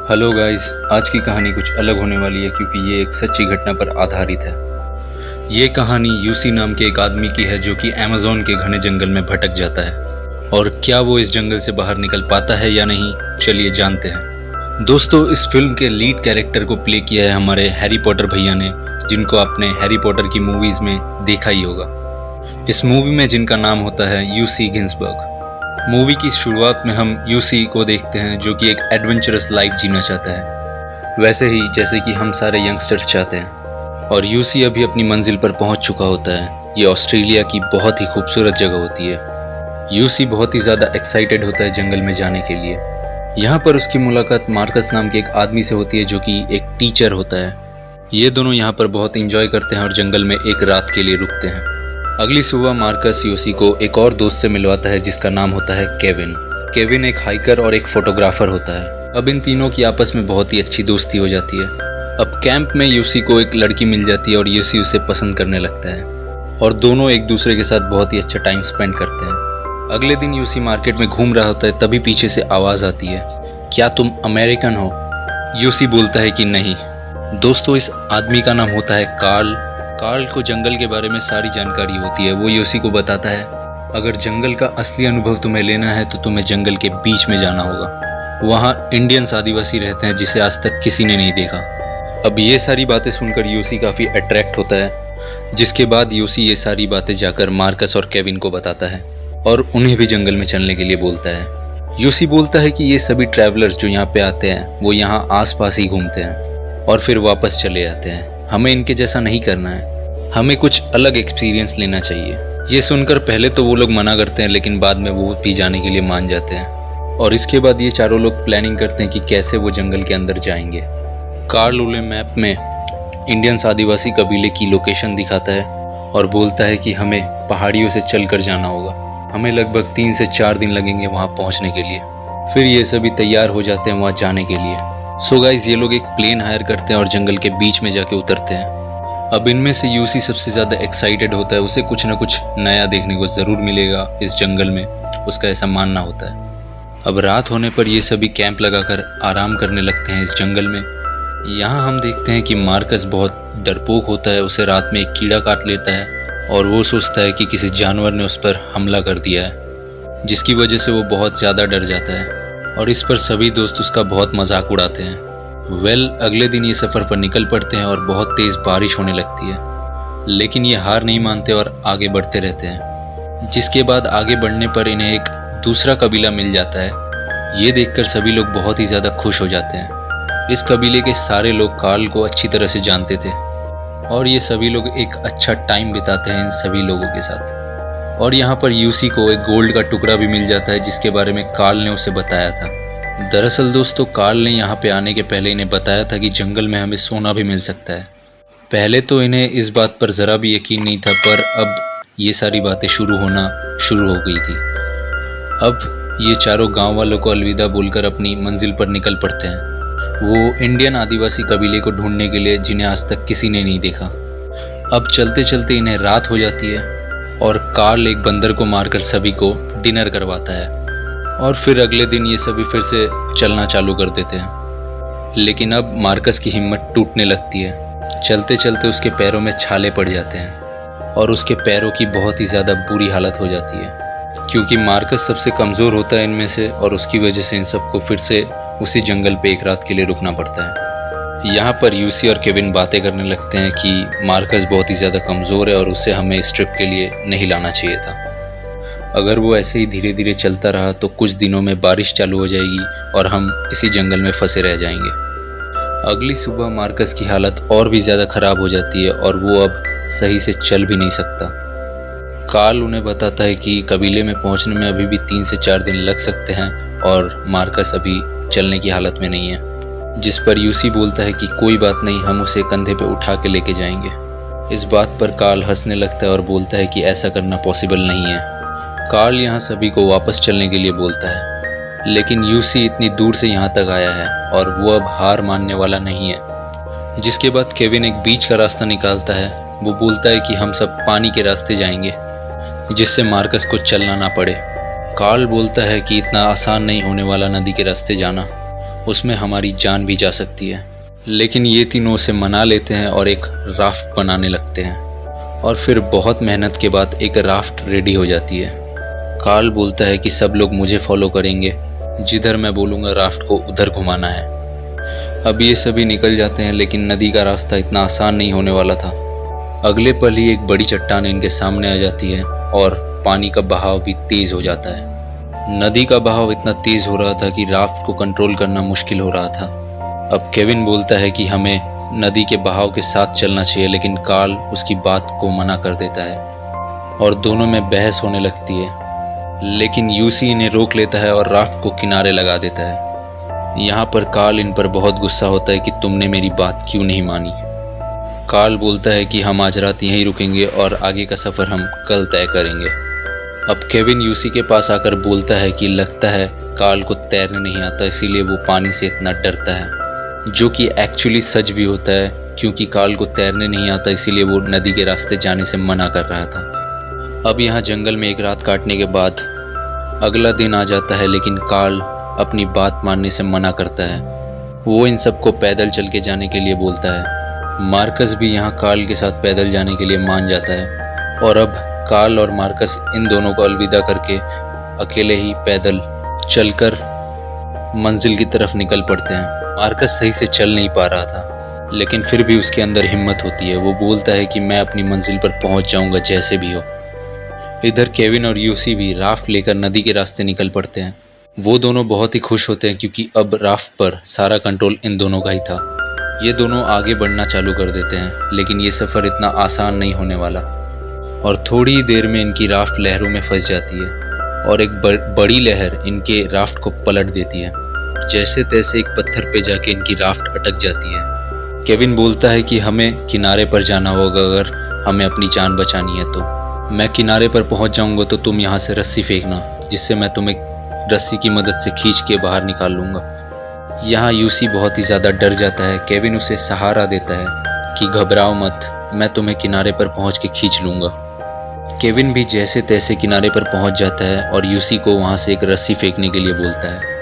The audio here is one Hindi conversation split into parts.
हेलो गाइस, आज की कहानी कुछ अलग होने वाली है क्योंकि ये एक सच्ची घटना पर आधारित है। ये कहानी यूसी नाम के एक आदमी की है जो कि अमेज़न के घने जंगल में भटक जाता है। और क्या वो इस जंगल से बाहर निकल पाता है या नहीं, चलिए जानते हैं। दोस्तों, इस फिल्म के लीड कैरेक्टर को प्ले किया है हमारे हैरी पॉटर भैया ने, जिनको आपने हैरी पॉटर की मूवीज़ में देखा ही होगा। इस मूवी में जिनका नाम होता है यूसी गिन्सबर्ग। मूवी की शुरुआत में हम यूसी को देखते हैं जो कि एक एडवेंचरस लाइफ जीना चाहता है, वैसे ही जैसे कि हम सारे यंगस्टर्स चाहते हैं। और यूसी अभी अपनी मंजिल पर पहुंच चुका होता है। ये ऑस्ट्रेलिया की बहुत ही खूबसूरत जगह होती है। यूसी बहुत ही ज़्यादा एक्साइटेड होता है जंगल में जाने के लिए। यहाँ पर उसकी मुलाकात मार्कस नाम के एक आदमी से होती है जो कि एक टीचर होता है। ये दोनों यहाँ पर बहुत इंजॉय करते हैं और जंगल में एक रात के लिए रुकते हैं। अगली सुबह मार्कस यूसी को एक और दोस्त से मिलवाता है जिसका नाम होता है केविन। केविन एक हाइकर और एक फोटोग्राफर होता है। अब इन तीनों की आपस में बहुत ही अच्छी दोस्ती हो जाती है। अब कैंप में यूसी को एक लड़की मिल जाती है और यूसी उसे पसंद करने लगता है और दोनों एक दूसरे के साथ बहुत ही अच्छा टाइम स्पेंड करते हैं। अगले दिन यूसी मार्केट में घूम रहा होता है, तभी पीछे से आवाज़ आती है, क्या तुम अमेरिकन हो? यूसी बोलता है कि नहीं। दोस्तों, इस आदमी का नाम होता है कार्ल। कार्ल को जंगल के बारे में सारी जानकारी होती है। वो यूसी को बताता है, अगर जंगल का असली अनुभव तुम्हें लेना है तो तुम्हें जंगल के बीच में जाना होगा। वहाँ इंडियंस आदिवासी रहते हैं जिसे आज तक किसी ने नहीं देखा। अब ये सारी बातें सुनकर यूसी काफ़ी अट्रैक्ट होता है, जिसके बाद यूसी ये सारी बातें जाकर मार्कस और केविन को बताता है और उन्हें भी जंगल में चलने के लिए बोलता है। यूसी बोलता है कि ये सभी ट्रैवलर्स जो यहाँ पे आते हैं वो यहाँ आसपास ही घूमते हैं और फिर वापस चले जाते हैं। हमें इनके जैसा नहीं करना है, हमें कुछ अलग एक्सपीरियंस लेना चाहिए। ये सुनकर पहले तो वो लोग मना करते हैं, लेकिन बाद में वो भी जाने के लिए मान जाते हैं। और इसके बाद ये चारों लोग प्लानिंग करते हैं कि कैसे वो जंगल के अंदर जाएंगे। कार्ल उन्हें मैप में इंडियंस आदिवासी कबीले की लोकेशन दिखाता है और बोलता है कि हमें पहाड़ियों से चलकर जाना होगा। हमें लगभग 3 से 4 दिन लगेंगे वहाँ पहुँचने के लिए। फिर ये सभी तैयार हो जाते हैं वहाँ जाने के लिए। सो गाइस, ये लोग एक प्लेन हायर करते हैं और जंगल के बीच में जाके उतरते हैं। अब इनमें से यूसी सबसे ज़्यादा एक्साइटेड होता है। उसे कुछ ना कुछ नया देखने को ज़रूर मिलेगा इस जंगल में, उसका ऐसा मानना होता है। अब रात होने पर ये सभी कैंप लगाकर आराम करने लगते हैं इस जंगल में। यहाँ हम देखते हैं कि मार्कस बहुत डरपोक होता है। उसे रात में एक कीड़ा काट लेता है और वो सोचता है कि किसी जानवर ने उस पर हमला कर दिया है, जिसकी वजह से वो बहुत ज़्यादा डर जाता है और इस पर सभी दोस्त उसका बहुत मजाक उड़ाते हैं। अगले दिन ये सफ़र पर निकल पड़ते हैं और बहुत तेज़ बारिश होने लगती है, लेकिन ये हार नहीं मानते और आगे बढ़ते रहते हैं। जिसके बाद आगे बढ़ने पर इन्हें एक दूसरा कबीला मिल जाता है। ये देखकर सभी लोग बहुत ही ज़्यादा खुश हो जाते हैं। इस कबीले के सारे लोग कार्ल को अच्छी तरह से जानते थे और ये सभी लोग एक अच्छा टाइम बिताते हैं इन सभी लोगों के साथ। और यहाँ पर यूसी को एक गोल्ड का टुकड़ा भी मिल जाता है जिसके बारे में कार्ल ने उसे बताया था। दरअसल दोस्तों, कार्ल ने यहाँ पे आने के पहले इन्हें बताया था कि जंगल में हमें सोना भी मिल सकता है। पहले तो इन्हें इस बात पर ज़रा भी यकीन नहीं था, पर अब ये सारी बातें शुरू हो गई थी। अब ये चारों गांव वालों को अलविदा बोलकर अपनी मंजिल पर निकल पड़ते हैं। वो इंडियन आदिवासी कबीले को ढूंढने के लिए जिन्हें आज तक किसी ने नहीं देखा। अब चलते चलते इन्हें रात हो जाती है और कार्ल एक बंदर को मारकर सभी को डिनर करवाता है और फिर अगले दिन ये सभी फिर से चलना चालू कर देते हैं। लेकिन अब मार्कस की हिम्मत टूटने लगती है। चलते चलते उसके पैरों में छाले पड़ जाते हैं और उसके पैरों की बहुत ही ज़्यादा बुरी हालत हो जाती है, क्योंकि मार्कस सबसे कमज़ोर होता है इनमें से और उसकी वजह से इन सबको फिर से उसी जंगल पे एक रात के लिए रुकना पड़ता है। यहाँ पर यूसी और केविन बातें करने लगते हैं कि मार्कस बहुत ही ज़्यादा कमज़ोर है और उसे हमें इस ट्रिप के लिए नहीं लाना चाहिए था। अगर वो ऐसे ही धीरे धीरे चलता रहा तो कुछ दिनों में बारिश चालू हो जाएगी और हम इसी जंगल में फंसे रह जाएंगे। अगली सुबह मार्कस की हालत और भी ज़्यादा ख़राब हो जाती है और वो अब सही से चल भी नहीं सकता। कार्ल उन्हें बताता है कि कबीले में पहुंचने में अभी भी 3 से 4 दिन लग सकते हैं और मार्कस अभी चलने की हालत में नहीं है। जिस पर यूसी बोलता है कि कोई बात नहीं, हम उसे कंधे पे उठा के लेके जाएंगे। इस बात पर कार्ल हंसने लगता है और बोलता है कि ऐसा करना पॉसिबल नहीं है। कार्ल यहाँ सभी को वापस चलने के लिए बोलता है, लेकिन यूसी इतनी दूर से यहाँ तक आया है और वो अब हार मानने वाला नहीं है। जिसके बाद केविन एक बीच का रास्ता निकालता है। वो बोलता है कि हम सब पानी के रास्ते जाएंगे जिससे मार्कस को चलना ना पड़े। कार्ल बोलता है कि इतना आसान नहीं होने वाला नदी के रास्ते जाना। उसमें हमारी जान भी जा सकती है। लेकिन ये तीनों उसे मना लेते हैं और एक राफ्ट बनाने लगते हैं और फिर बहुत मेहनत के बाद एक राफ्ट रेडी हो जाती है। कार्ल बोलता है कि सब लोग मुझे फॉलो करेंगे, जिधर मैं बोलूँगा राफ्ट को उधर घुमाना है। अब ये सभी निकल जाते हैं, लेकिन नदी का रास्ता इतना आसान नहीं होने वाला था। अगले पल ही एक बड़ी चट्टान इनके सामने आ जाती है और पानी का बहाव भी तेज़ हो जाता है। नदी का बहाव इतना तेज़ हो रहा था कि राफ्ट को कंट्रोल करना मुश्किल हो रहा था। अब केविन बोलता है कि हमें नदी के बहाव के साथ चलना चाहिए, लेकिन कार्ल उसकी बात को मना कर देता है और दोनों में बहस होने लगती है। लेकिन यूसी इन्हें रोक लेता है और राफ्ट को किनारे लगा देता है। यहाँ पर कार्ल इन पर बहुत गुस्सा होता है कि तुमने मेरी बात क्यों नहीं मानी। कार्ल बोलता है कि हम आज रात यहीं रुकेंगे और आगे का सफ़र हम कल तय करेंगे। अब केविन यूसी के पास आकर बोलता है कि लगता है कार्ल को तैरने नहीं आता, इसीलिए वो पानी से इतना डरता है, जो कि एक्चुअली सच भी होता है, क्योंकि कार्ल को तैरने नहीं आता, इसीलिए वो नदी के रास्ते जाने से मना कर रहा था। अब यहाँ जंगल में एक रात काटने के बाद अगला दिन आ जाता है, लेकिन कार्ल अपनी बात मानने से मना करता है। वो इन सबको पैदल चल के जाने के लिए बोलता है। मार्कस भी यहाँ कार्ल के साथ पैदल जाने के लिए मान जाता है और अब कार्ल और मार्कस इन दोनों को अलविदा करके अकेले ही पैदल चलकर मंजिल की तरफ निकल पड़ते हैं। मार्कस सही से चल नहीं पा रहा था, लेकिन फिर भी उसके अंदर हिम्मत होती है। वो बोलता है कि मैं अपनी मंजिल पर पहुंच जाऊंगा जैसे भी हो। इधर केविन और यूसी भी राफ्ट लेकर नदी के रास्ते निकल पड़ते हैं। वो दोनों बहुत ही खुश होते हैं क्योंकि अब राफ्ट पर सारा कंट्रोल इन दोनों का ही था। ये दोनों आगे बढ़ना चालू कर देते हैं, लेकिन ये सफ़र इतना आसान नहीं होने वाला और थोड़ी ही देर में इनकी राफ्ट लहरों में फंस जाती है और एक बड़ी लहर इनके राफ्ट को पलट देती है। जैसे तैसे एक पत्थर पे जाके इनकी राफ्ट अटक जाती है। केविन बोलता है कि हमें किनारे पर जाना होगा, अगर हमें अपनी जान बचानी है तो। मैं किनारे पर पहुंच जाऊंगा तो तुम यहाँ से रस्सी फेंकना, जिससे मैं तुम्हें रस्सी की मदद से खींच के बाहर निकाल लूँगा। यहाँ यूसी बहुत ही ज़्यादा डर जाता है। केविन उसे सहारा देता है कि घबराओ मत, मैं तुम्हें किनारे पर पहुँच के खींच लूँगा। केविन भी जैसे तैसे किनारे पर पहुँच जाता है और यूसी को वहाँ से एक रस्सी फेंकने के लिए बोलता है,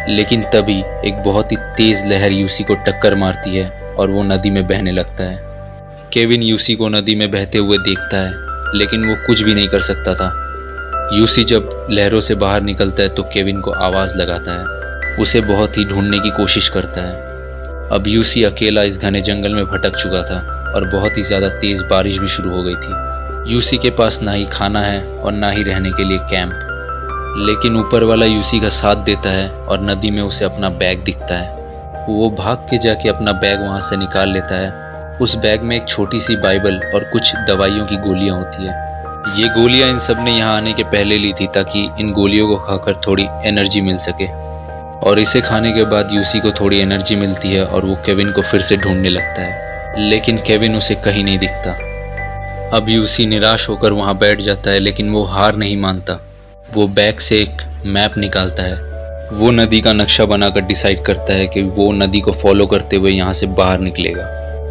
लेकिन तभी एक बहुत ही तेज़ लहर यूसी को टक्कर मारती है और वो नदी में बहने लगता है। केविन यूसी को नदी में बहते हुए देखता है, लेकिन वो कुछ भी नहीं कर सकता था। यूसी जब लहरों से बाहर निकलता है तो केविन को आवाज़ लगाता है, उसे बहुत ही ढूंढने की कोशिश करता है। अब यूसी अकेला इस घने जंगल में भटक चुका था और बहुत ही ज़्यादा तेज़ बारिश भी शुरू हो गई थी। यूसी के पास ना ही खाना है और ना ही रहने के लिए कैंप, लेकिन ऊपर वाला यूसी का साथ देता है और नदी में उसे अपना बैग दिखता है। वो भाग के जाके अपना बैग वहाँ से निकाल लेता है। उस बैग में एक छोटी सी बाइबल और कुछ दवाइयों की गोलियाँ होती है। ये गोलियाँ इन सब ने यहाँ आने के पहले ली थी ताकि इन गोलियों को खाकर थोड़ी एनर्जी मिल सके, और इसे खाने के बाद यूसी को थोड़ी एनर्जी मिलती है और वो केविन को फिर से ढूंढने लगता है, लेकिन केविन उसे कहीं नहीं दिखता। अब यूसी निराश होकर वहाँ बैठ जाता है, लेकिन वो हार नहीं मानता। वो बैग से एक मैप निकालता है। वो नदी का नक्शा बनाकर डिसाइड करता है कि वो नदी को फॉलो करते हुए यहाँ से बाहर निकलेगा।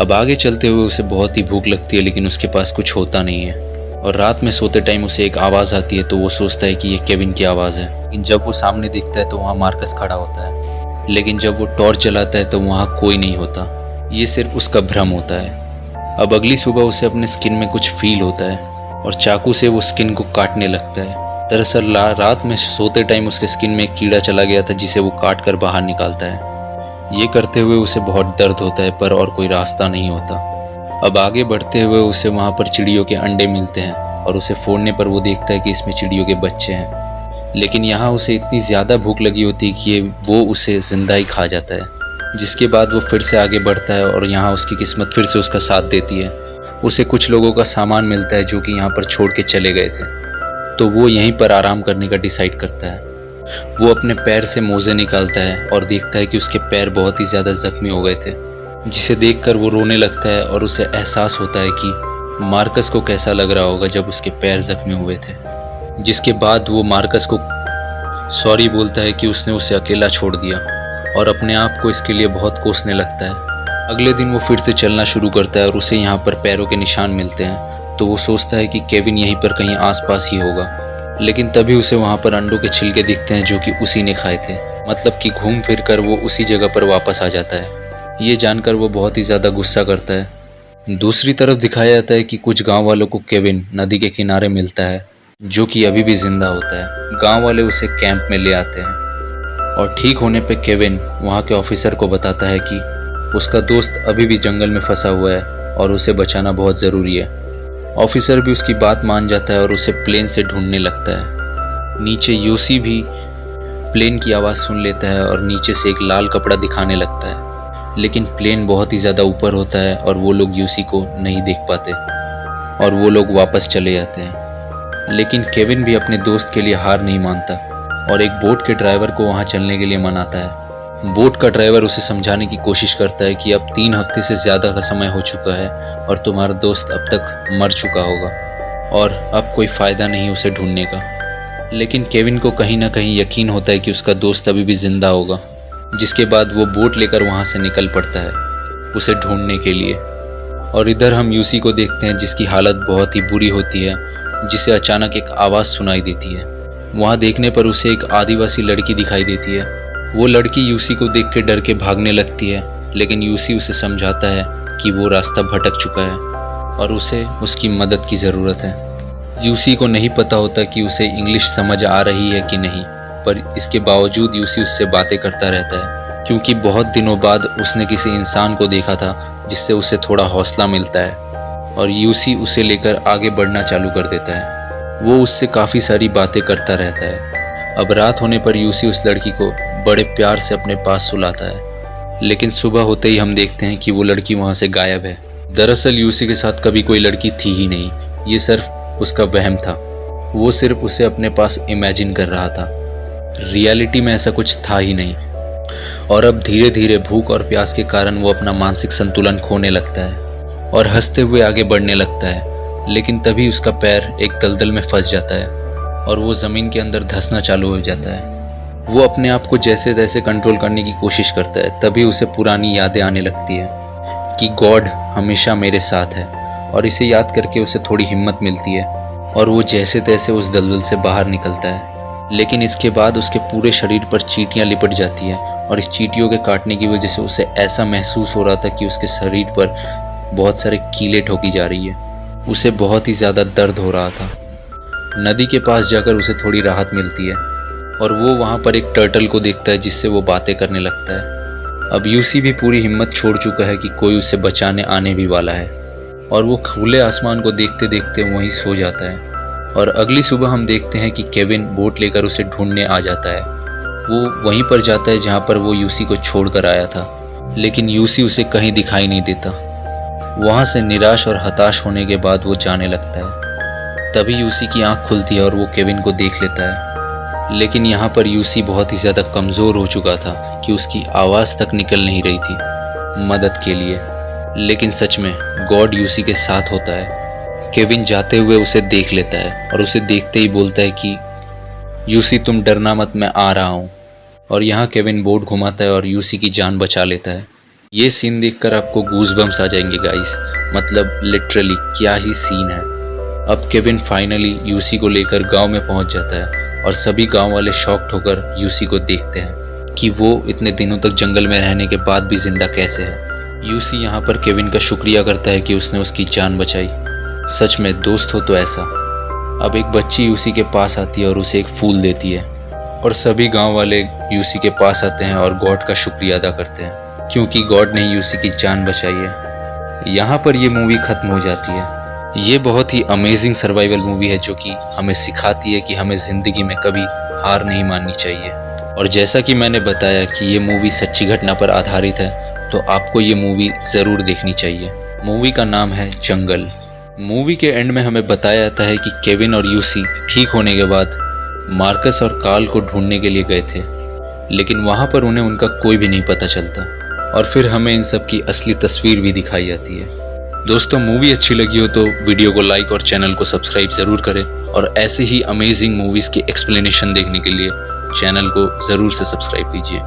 अब आगे चलते हुए उसे बहुत ही भूख लगती है, लेकिन उसके पास कुछ होता नहीं है और रात में सोते टाइम उसे एक आवाज़ आती है, तो वो सोचता है कि ये केविन की आवाज़ है। लेकिन जब वो सामने देखता है तो वहाँ मार्कस खड़ा होता है, लेकिन जब वो टॉर्च जलाता है तो वहाँ कोई नहीं होता। ये सिर्फ उसका भ्रम होता है। अब अगली सुबह उसे अपने स्किन में कुछ फील होता है और चाकू से वो स्किन को काटने लगता है। दरअसल रात में सोते टाइम उसके स्किन में एक कीड़ा चला गया था, जिसे वो काट कर बाहर निकालता है। ये करते हुए उसे बहुत दर्द होता है, पर और कोई रास्ता नहीं होता। अब आगे बढ़ते हुए उसे वहाँ पर चिड़ियों के अंडे मिलते हैं और उसे फोड़ने पर वो देखता है कि इसमें चिड़ियों के बच्चे हैं। लेकिन यहाँ उसे इतनी ज़्यादा भूख लगी होती है कि वो उसे जिंदा ही खा जाता है। जिसके बाद वो फिर से आगे बढ़ता है और यहाँ उसकी किस्मत फिर से उसका साथ देती है। उसे कुछ लोगों का सामान मिलता है जो कि यहाँ पर छोड़ के चले गए थे, तो वो यहीं पर आराम करने का डिसाइड करता है। वो अपने पैर से मोज़े निकालता है और देखता है कि उसके पैर बहुत ही ज़्यादा ज़ख्मी हो गए थे, जिसे देखकर वो रोने लगता है और उसे एहसास होता है कि मार्कस को कैसा लग रहा होगा जब उसके पैर ज़ख्मी हुए थे। जिसके बाद वो मार्कस को सॉरी बोलता है कि उसने उसे अकेला छोड़ दिया और अपने आप को इसके लिए बहुत कोसने लगता है। अगले दिन वो फिर से चलना शुरू करता है और उसे यहाँ पर पैरों के निशान मिलते हैं, तो वो सोचता है कि केविन यहीं पर कहीं आसपास ही होगा। लेकिन तभी उसे वहाँ पर अंडों के छिलके दिखते हैं जो कि उसी ने खाए थे। मतलब कि घूम फिर कर वो उसी जगह पर वापस आ जाता है। ये जानकर वो बहुत ही ज़्यादा गुस्सा करता है। दूसरी तरफ दिखाया जाता है कि कुछ गांव वालों को केविन नदी के किनारे मिलता है, जो कि अभी भी जिंदा होता है। गांव वाले उसे कैंप में ले आते हैं और ठीक होने पे केविन वहाँ के ऑफिसर को बताता है कि उसका दोस्त अभी भी जंगल में फंसा हुआ है और उसे बचाना बहुत ज़रूरी है। ऑफिसर भी उसकी बात मान जाता है और उसे प्लेन से ढूंढने लगता है। नीचे यूसी भी प्लेन की आवाज़ सुन लेता है और नीचे से एक लाल कपड़ा दिखाने लगता है, लेकिन प्लेन बहुत ही ज़्यादा ऊपर होता है और वो लोग यूसी को नहीं देख पाते और वो लोग वापस चले जाते हैं। लेकिन केविन भी अपने दोस्त के लिए हार नहीं मानता और एक बोट के ड्राइवर को वहाँ चलने के लिए मनाता है। बोट का ड्राइवर उसे समझाने की कोशिश करता है कि अब 3 हफ्ते से ज़्यादा का समय हो चुका है और तुम्हारा दोस्त अब तक मर चुका होगा और अब कोई फ़ायदा नहीं उसे ढूंढने का। लेकिन केविन को कहीं ना कहीं यकीन होता है कि उसका दोस्त अभी भी ज़िंदा होगा, जिसके बाद वो बोट लेकर वहाँ से निकल पड़ता है उसे ढूंढने के लिए। और इधर हम यूसी को देखते हैं जिसकी हालत बहुत ही बुरी होती है, जिसे अचानक एक आवाज़ सुनाई देती है। वहाँ देखने पर उसे एक आदिवासी लड़की दिखाई देती है। वो लड़की यूसी को देख के डर के भागने लगती है, लेकिन यूसी उसे समझाता है कि वो रास्ता भटक चुका है और उसे उसकी मदद की ज़रूरत है। यूसी को नहीं पता होता कि उसे इंग्लिश समझ आ रही है कि नहीं, पर इसके बावजूद यूसी उससे बातें करता रहता है, क्योंकि बहुत दिनों बाद उसने किसी इंसान को देखा था जिससे उसे थोड़ा हौसला मिलता है और यूसी उसे लेकर आगे बढ़ना चालू कर देता है। वो उससे काफ़ी सारी बातें करता रहता है। अब रात होने पर यूसी उस लड़की को बड़े प्यार से अपने पास सुलाता है, लेकिन सुबह होते ही हम देखते हैं कि वो लड़की वहाँ से गायब है। दरअसल यूसी के साथ कभी कोई लड़की थी ही नहीं, ये सिर्फ उसका वहम था। वो सिर्फ उसे अपने पास इमेजिन कर रहा था, रियलिटी में ऐसा कुछ था ही नहीं। और अब धीरे धीरे भूख और प्यास के कारण वो अपना मानसिक संतुलन खोने लगता है और हंसते हुए आगे बढ़ने लगता है। लेकिन तभी उसका पैर एक दलदल में फंस जाता है और वो ज़मीन के अंदर धंसना चालू हो जाता है। वो अपने आप को जैसे तैसे कंट्रोल करने की कोशिश करता है। तभी उसे पुरानी यादें आने लगती है कि गॉड हमेशा मेरे साथ है, और इसे याद करके उसे थोड़ी हिम्मत मिलती है और वो जैसे तैसे उस दलदल से बाहर निकलता है। लेकिन इसके बाद उसके पूरे शरीर पर चींटियां लिपट जाती हैं और इस चींटियों के काटने की वजह से उसे ऐसा महसूस हो रहा था कि उसके शरीर पर बहुत सारे कीलें ठोकी जा रही है। उसे बहुत ही ज़्यादा दर्द हो रहा था। नदी के पास जाकर उसे थोड़ी राहत मिलती है और वो वहाँ पर एक टर्टल को देखता है जिससे वो बातें करने लगता है। अब यूसी भी पूरी हिम्मत छोड़ चुका है कि कोई उसे बचाने आने भी वाला है और वो खुले आसमान को देखते देखते वहीं सो जाता है। और अगली सुबह हम देखते हैं कि केविन बोट लेकर उसे ढूंढने आ जाता है। वो वहीं पर जाता है जहाँ पर वो यूसी को छोड़कर आया था, लेकिन यूसी उसे कहीं दिखाई नहीं देता। वहाँ से निराश और हताश होने के बाद वो जाने लगता है। तभी यूसी की आंख खुलती है और वो केविन को देख लेता है, लेकिन यहाँ पर यूसी बहुत ही ज़्यादा कमज़ोर हो चुका था कि उसकी आवाज़ तक निकल नहीं रही थी मदद के लिए। लेकिन सच में गॉड यूसी के साथ होता है। केविन जाते हुए उसे देख लेता है और उसे देखते ही बोलता है कि यूसी तुम डरना मत, मैं आ रहा हूँ। और यहाँ केविन बोट घुमाता है और यूसी की जान बचा लेता है। ये सीन देखकर आपको गूज़बम्स आ जाएंगे गाइस, मतलब लिटरली क्या ही सीन है। अब केविन फाइनली यूसी को लेकर गांव में पहुंच जाता है और सभी गांव वाले शॉक्ड होकर यूसी को देखते हैं कि वो इतने दिनों तक जंगल में रहने के बाद भी जिंदा कैसे है। यूसी यहाँ पर केविन का शुक्रिया करता है कि उसने उसकी जान बचाई। सच में दोस्त हो तो ऐसा। अब एक बच्ची यूसी के पास आती है और उसे एक फूल देती है और सभी गांव वाले यूसी के पास आते हैं और गॉड का शुक्रिया अदा करते हैं, क्योंकि गॉड ने यूसी की जान बचाई है। यहाँ पर ये मूवी ख़त्म हो जाती है। ये बहुत ही अमेजिंग सर्वाइवल मूवी है जो कि हमें सिखाती है कि हमें ज़िंदगी में कभी हार नहीं माननी चाहिए। और जैसा कि मैंने बताया कि ये मूवी सच्ची घटना पर आधारित है, तो आपको ये मूवी ज़रूर देखनी चाहिए। मूवी का नाम है जंगल। मूवी के एंड में हमें बताया जाता है कि केविन और यूसी ठीक होने के बाद मार्कस और कार्ल को ढूंढने के लिए गए थे, लेकिन वहाँ पर उन्हें उनका कोई भी नहीं पता चलता और फिर हमें इन सब की असली तस्वीर भी दिखाई जाती है। दोस्तों, मूवी अच्छी लगी हो तो वीडियो को लाइक और चैनल को सब्सक्राइब ज़रूर करें और ऐसे ही अमेजिंग मूवीज़ की एक्सप्लेनेशन देखने के लिए चैनल को ज़रूर से सब्सक्राइब कीजिए।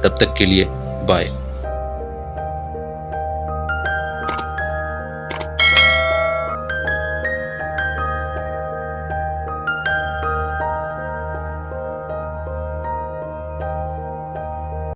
तब तक के लिए बाय।